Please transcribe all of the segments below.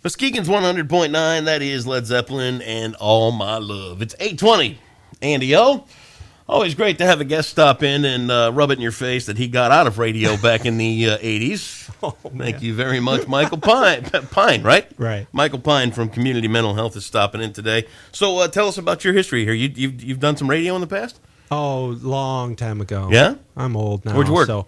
Muskegon's 100.9, that is Led Zeppelin and All My Love. It's 8:20. Andy O. Always great to have a guest stop in and rub it in your face that he got out of radio back in the 80s. Thank you very much, Michael Pyne, right? Right. Michael Pyne from Community Mental Health is stopping in today. So tell us about your history here. You've done some radio in the past? Oh, long time ago. Yeah? I'm old now. Where'd you work? So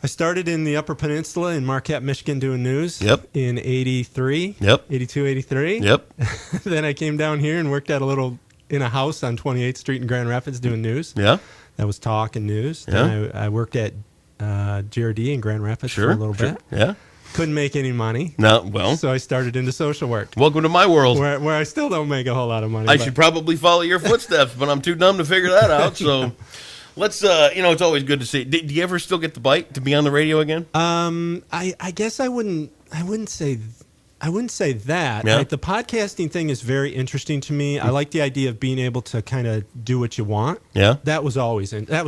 I started in the Upper Peninsula in Marquette, Michigan doing news. Yep. In 83. Yep. 82, 83. Yep. Then I came down here and worked in a house on 28th Street in Grand Rapids doing news. Yeah. That was talk and news. Yeah. Then I worked at GRD in Grand Rapids for a little bit. Yeah. Couldn't make any money. No, well. So I started into social work. Welcome to my world. Where I still don't make a whole lot of money. I should probably follow your footsteps, but I'm too dumb to figure that out. So let's, it's always good to see. Do you ever still get the bite to be on the radio again? I guess I wouldn't say that. Yeah. Like, the podcasting thing is very interesting to me. I like the idea of being able to kind of do what you want. Yeah. That was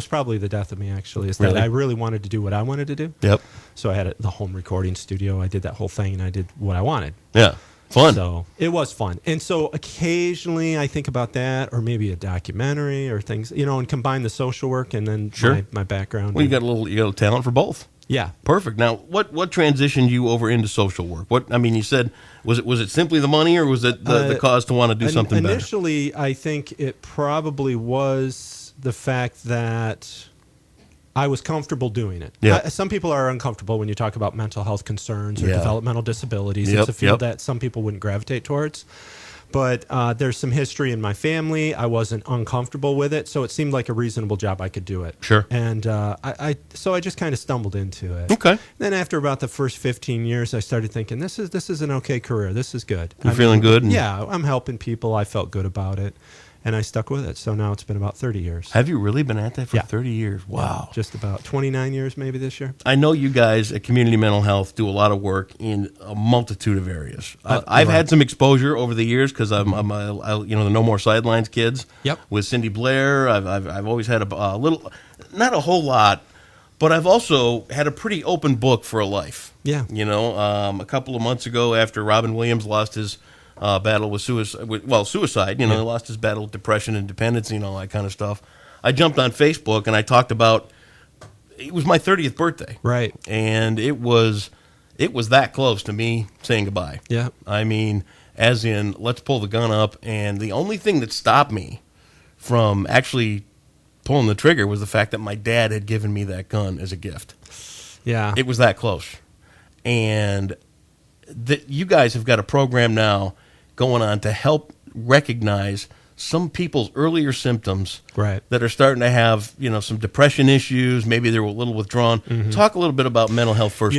probably the death of me, actually, is Really? that I really wanted to do what I wanted to do. Yep. So I had the home recording studio. I did that whole thing, and I did what I wanted. Yeah. Fun. So it was fun. And so occasionally I think about that, or maybe a documentary or things, and combine the social work and then my background. Well, you got a little talent for both. Yeah. Perfect. Now, what transitioned you over into social work? You said, was it simply the money, or was it the cause to want to do something better? Initially, I think it probably was the fact that I was comfortable doing it. Yeah. Some people are uncomfortable when you talk about mental health concerns or Yeah. developmental disabilities. Yep, It's a field yep. that some people wouldn't gravitate towards. But there's some history in my family. I wasn't uncomfortable with it, so it seemed like a reasonable job. I could do it. Sure. And so I just kind of stumbled into it. Okay. Then after about the first 15 years, I started thinking, this is an okay career. This is good. You're feeling good? Yeah, I'm helping people. I felt good about it, and I stuck with it. So now it's been about 30 years. Have you really been at that for Yeah. 30 years? Wow. Yeah, just about 29 years maybe this year. I know you guys at Community Mental Health do a lot of work in a multitude of areas. I've had some exposure over the years because I'm the No More Sidelines kids. Yep. With Cindy Blair, I've always had a little, not a whole lot, but I've also had a pretty open book for a life. Yeah. A couple of months ago, after Robin Williams lost his battle with suicide. He lost his battle with depression and dependency and all that kind of stuff. I jumped on Facebook and I talked about, it was my 30th birthday. Right. And it was that close to me saying goodbye. Yeah. I mean, as in, let's pull the gun up. And the only thing that stopped me from actually pulling the trigger was the fact that my dad had given me that gun as a gift. Yeah. It was that close. And you guys have got a program now going on to help recognize some people's earlier symptoms that are starting to have, some depression issues. Maybe they're a little withdrawn. Mm-hmm. Talk a little bit about mental health first.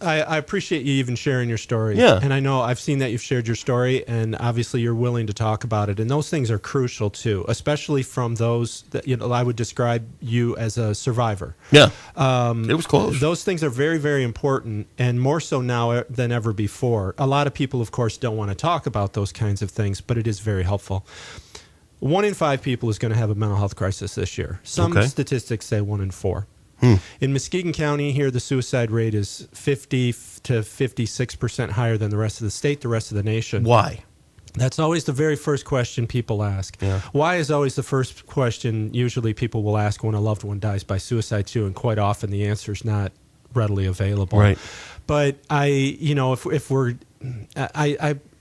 I appreciate you even sharing your story. Yeah. And I know I've seen that you've shared your story, and obviously you're willing to talk about it. And those things are crucial too, especially from those that, I would describe you as a survivor. Yeah. It was close. Those things are very, very important, and more so now than ever before. A lot of people, of course, don't want to talk about those kinds of things, but it is very helpful. 1 in 5 people is going to have a mental health crisis this year. Some statistics say 1 in 4. In Muskegon County here, the suicide rate is 50 to 56% higher than the rest of the state, the rest of the nation. Why? That's always the very first question people ask. Yeah. Why is always the first question usually people will ask when a loved one dies by suicide too, and quite often the answer is not readily available. Right. But I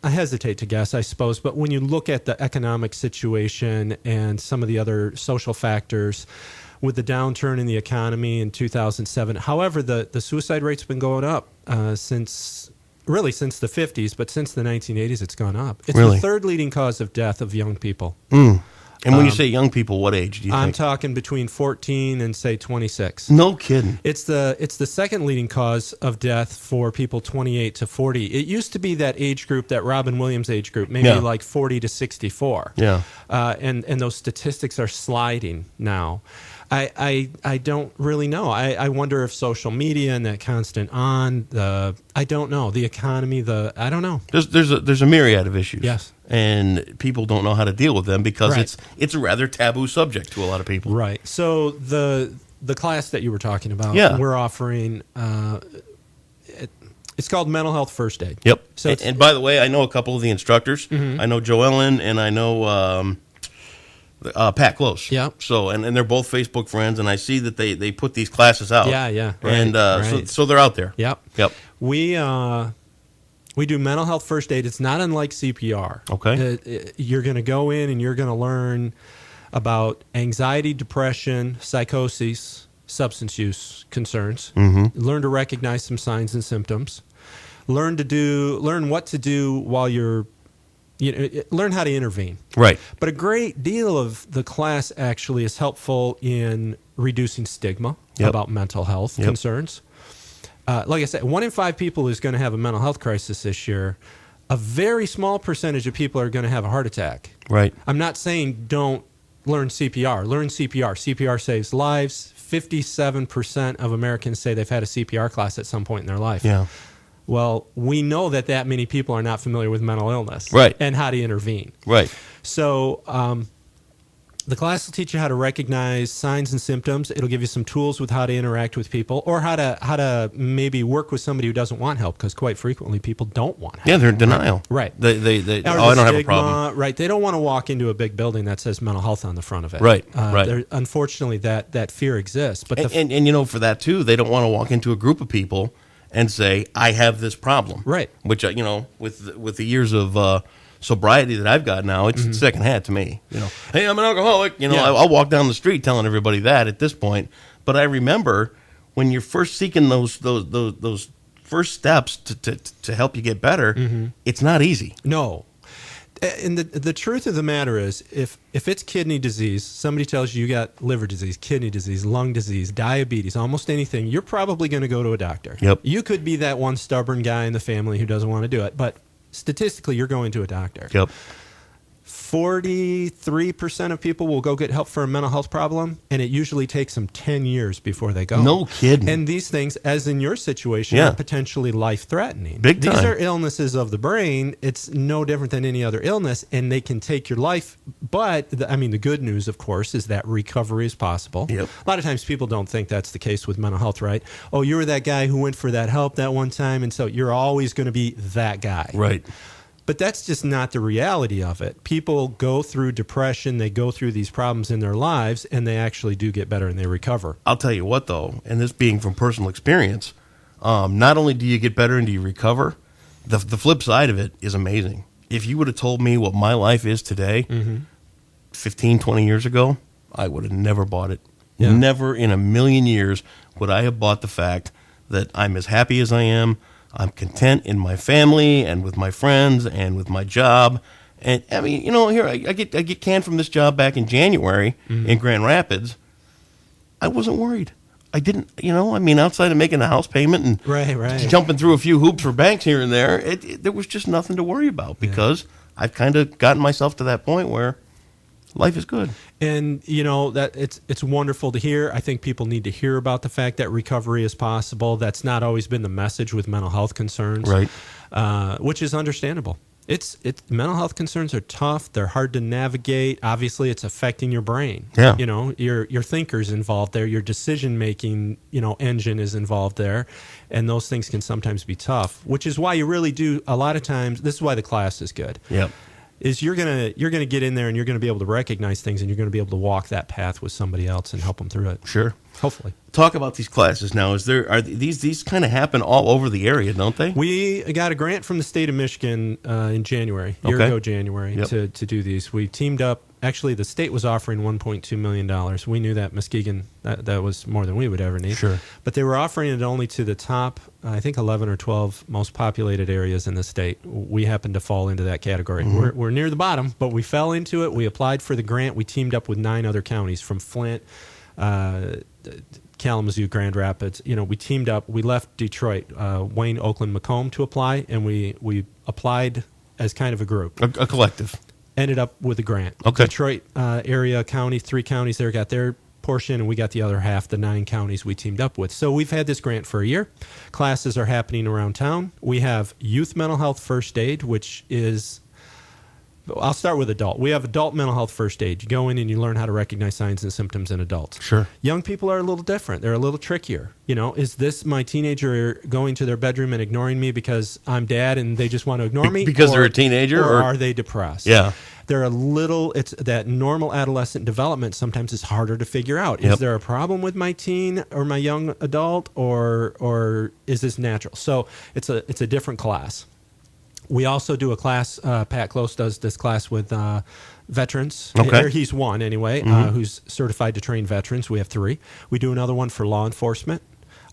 hesitate to guess, I suppose, but when you look at the economic situation and some of the other social factors with the downturn in the economy in 2007, however, the suicide rate's been going up since the 50s, but since the 1980s, it's gone up. It's the third leading cause of death of young people. And when you say young people, what age do you think? I'm talking between 14 and, say, 26. No kidding. It's the second leading cause of death for people 28 to 40. It used to be that age group, that Robin Williams age group, maybe like 40 to 64. Yeah. And those statistics are sliding now. I don't really know. I wonder if social media and that constant I don't know, the economy, I don't know. There's a myriad of issues. Yes. And people don't know how to deal with them because it's a rather taboo subject to a lot of people. Right. So the class that you were talking about, we're offering It's called Mental Health First Aid. Yep. So and by the way, I know a couple of the instructors. Mm-hmm. I know Joe Ellen and I know Pat Close. Yeah. So and they're both Facebook friends, and I see that they put these classes out. Yeah. Right, and right. So they're out there. Yep. We do mental health first aid. It's not unlike CPR. Okay. You're going to go in and you're going to learn about anxiety, depression, psychosis, substance use concerns. Mm-hmm. Learn to recognize some signs and symptoms. Learn what to do while you're, learn how to intervene. Right. But a great deal of the class actually is helpful in reducing stigma about mental health concerns. Like I said, 1 in 5 people is going to have a mental health crisis this year. A very small percentage of people are going to have a heart attack. Right. I'm not saying don't learn CPR. Learn CPR. CPR saves lives. 57% of Americans say they've had a CPR class at some point in their life. Yeah. Well, we know that many people are not familiar with mental illness. Right. And how to intervene. Right. So the class will teach you how to recognize signs and symptoms. It'll give you some tools with how to interact with people, or how to maybe work with somebody who doesn't want help, because quite frequently people don't want help. Yeah, they're in denial. Right. They I don't have a problem. Right. They don't want to walk into a big building that says mental health on the front of it. Right. Unfortunately, that fear exists. But and for that too, they don't want to walk into a group of people and say, I have this problem. Right. Which, with the years of sobriety that I've got now, it's second hand to me. Hey, I'm an alcoholic. I'll walk down the street telling everybody that at this point. But I remember when you're first seeking those first steps to help you get better, it's not easy. No. And the truth of the matter is, if it's kidney disease, somebody tells you got liver disease, kidney disease, lung disease, diabetes, almost anything, you're probably going to go to a doctor. Yep. You could be that one stubborn guy in the family who doesn't want to do it, but statistically, you're going to a doctor. Yep. 43% of people will go get help for a mental health problem, and it usually takes them 10 years before they go. No kidding. And these things, as in your situation, are potentially life-threatening. Big time. These are illnesses of the brain. It's no different than any other illness, and they can take your life. But, the good news, of course, is that recovery is possible. Yep. A lot of times people don't think that's the case with mental health, right? Oh, you were that guy who went for that help that one time, and so you're always going to be that guy. Right. But that's just not the reality of it. People go through depression, they go through these problems in their lives, and they actually do get better and they recover. I'll tell you what, though, and this being from personal experience, not only do you get better and do you recover, the flip side of it is amazing. If you would have told me what my life is today, 15, 20 years ago, I would have never bought it. Yeah. Never in a million years would I have bought the fact that I'm as happy as I am. I'm content in my family and with my friends and with my job. And here I get canned from this job back in January in Grand Rapids. I wasn't worried. I didn't, outside of making a house payment and right. jumping through a few hoops for banks here and there, there was just nothing to worry about because I've kind of gotten myself to that point where life is good. And that it's wonderful to hear. I think people need to hear about the fact that recovery is possible. That's not always been the message with mental health concerns, right? Which is understandable. It's mental health concerns are tough. They're hard to navigate. Obviously, it's affecting your brain. Yeah. Your thinker's involved there. Your decision making engine is involved there, and those things can sometimes be tough. Which is why you really do a lot of times. This is why the class is good. Yep. Is you're gonna get in there and you're gonna be able to recognize things and you're gonna be able to walk that path with somebody else and help them through it. Sure, hopefully. Talk about these classes now. Are these kind of happen all over the area, don't they? We got a grant from the state of Michigan in January, a year ago January, to do these. We teamed up. Actually, the state was offering $1.2 million. We knew that Muskegon, that was more than we would ever need. Sure. But they were offering it only to the top, I think, 11 or 12 most populated areas in the state. We happened to fall into that category. Mm-hmm. We're near the bottom, but we fell into it. We applied for the grant. We teamed up with 9 other counties from Flint, Kalamazoo, Grand Rapids. We teamed up. We left Detroit, Wayne, Oakland, Macomb to apply, and we applied as kind of a group. A collective. Ended up with a grant. Okay. Detroit area county, 3 counties there got their portion, and we got the other half, the 9 counties we teamed up with. So we've had this grant for a year. Classes are happening around town. We have youth mental health first aid, which is I'll start with adult. We have adult mental health first aid. You go in and you learn how to recognize signs and symptoms in adults. Sure. Young people are a little different. They're a little trickier. Is this my teenager going to their bedroom and ignoring me because I'm dad and they just want to ignore me? Because they're a teenager? Or are they depressed? Yeah. They're it's that normal adolescent development sometimes is harder to figure out. Yep. Is there a problem with my teen or my young adult, or is this natural? So it's a different class. We also do a class, Pat Close does this class with veterans. Okay. He's one anyway, who's certified to train veterans. We have 3. We do another one for law enforcement.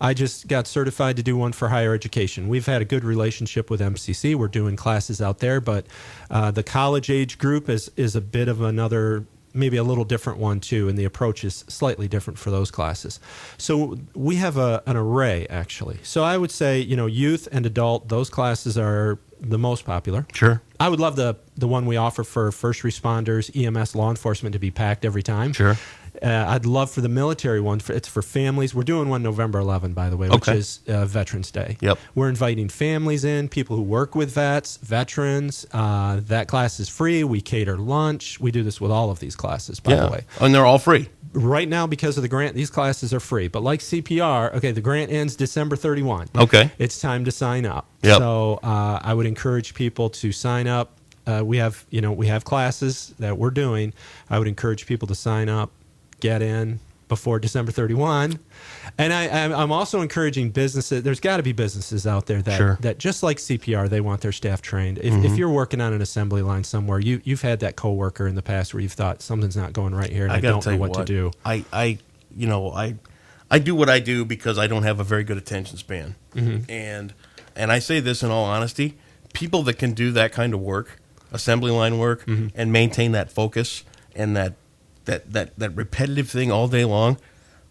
I just got certified to do one for higher education. We've had a good relationship with MCC. We're doing classes out there, but the college age group is a bit of another, maybe a little different one too, and the approach is slightly different for those classes. So we have an array, actually. So I would say, youth and adult, those classes are the most popular. Sure. I would love the one we offer for first responders, EMS, law enforcement to be packed every time. Sure. I'd love for the military one. It's for families. We're doing one November 11, by the way, which is Veterans Day. Yep. We're inviting families in, people who work with vets, veterans. That class is free. We cater lunch. We do this with all of these classes, by the way. And they're all free. Right now, because of the grant, these classes are free. But like CPR, the grant ends December 31. Okay. It's time to sign up. Yep. So I would encourage people to sign up. We have classes that we're doing. I would encourage people to sign up, get in before December 31. And I'm also encouraging businesses. There's got to be businesses out there that just like CPR, they want their staff trained. If you're working on an assembly line somewhere, you've had that coworker in the past where you've thought something's not going right here and I don't know what to do. I do what I do because I don't have a very good attention span. Mm-hmm. And I say this in all honesty, people that can do that kind of work, assembly line work, and maintain that focus and that repetitive thing all day long,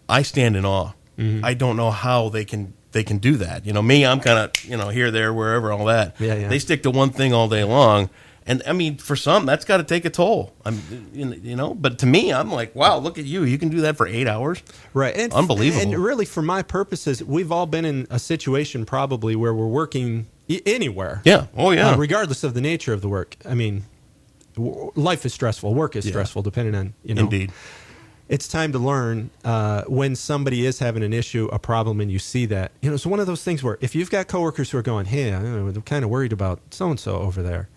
I stand in awe. Mm-hmm. I don't know how they can do that. Me, I'm kind of here, there, wherever, all that. Yeah. They stick to one thing all day long, and I mean, for some, that's got to take a toll. But to me, I'm like, wow, look at you. You can do that for 8 hours, right? And unbelievable. And really, for my purposes, we've all been in a situation probably where we're working anywhere. Yeah. Oh yeah. Regardless of the nature of the work. I mean, life is stressful. Work is stressful, depending on, Indeed. It's time to learn when somebody is having an issue, a problem, and you see that. It's one of those things where if you've got coworkers who are going, hey, I'm kind of worried about so-and-so over there.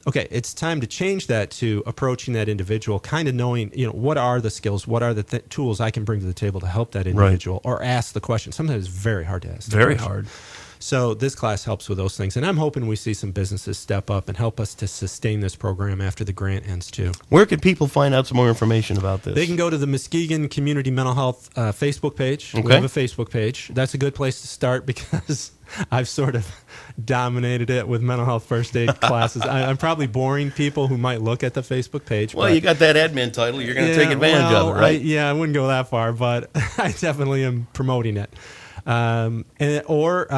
Okay, it's time to change that to approaching that individual, kind of knowing, what are the skills, what are the tools I can bring to the table to help that individual, or ask the question. Sometimes it's very hard to ask. Very hard. So this class helps with those things. And I'm hoping we see some businesses step up and help us to sustain this program after the grant ends, too. Where can people find out some more information about this? They can go to the Muskegon Community Mental Health Facebook page. Okay. We have a Facebook page. That's a good place to start because I've sort of dominated it with mental health first aid classes. I'm probably boring people who might look at the Facebook page. Well, you got that admin title. You're going to take advantage of it, right? I wouldn't go that far, but I definitely am promoting it. Or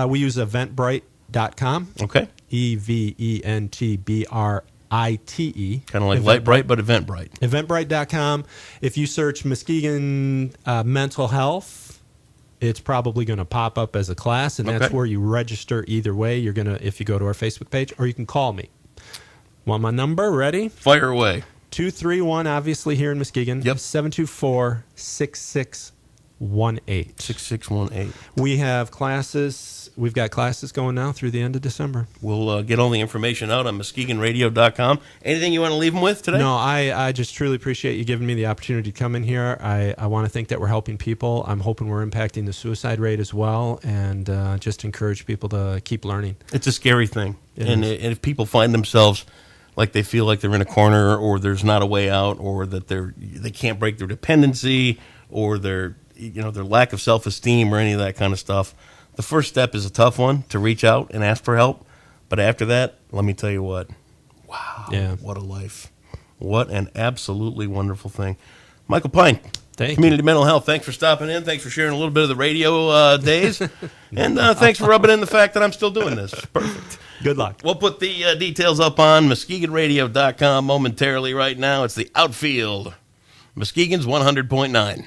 we use eventbrite.com. Okay. EVENTBRITE. Kind of like Lightbright, but Eventbrite. Eventbrite.com. If you search Muskegon mental health, it's probably going to pop up as a class, and that's where you register either way. You're going to, if you go to our Facebook page, or you can call me. Want my number? Ready? Fire away. 231, obviously here in Muskegon. Yep. 724-6618. 6618. We have classes. We've got classes going now through the end of December. We'll get all the information out on MuskegonRadio.com. Anything you want to leave them with today? No, I just truly appreciate you giving me the opportunity to come in here. I want to think that we're helping people. I'm hoping we're impacting the suicide rate as well, and just encourage people to keep learning. It's a scary thing. And if people find themselves like they feel like they're in a corner, or there's not a way out, or that they can't break their dependency, or their lack of self-esteem, or any of that kind of stuff, the first step is a tough one, to reach out and ask for help. But after that, let me tell you what, wow, what a life. What an absolutely wonderful thing. Michael Pyne, Community Mental Health, thanks for stopping in. Thanks for sharing a little bit of the radio days. And thanks for rubbing in the fact that I'm still doing this. Perfect. Good luck. We'll put the details up on MuskegonRadio.com momentarily right now. It's the Outfield, Muskegon's 100.9.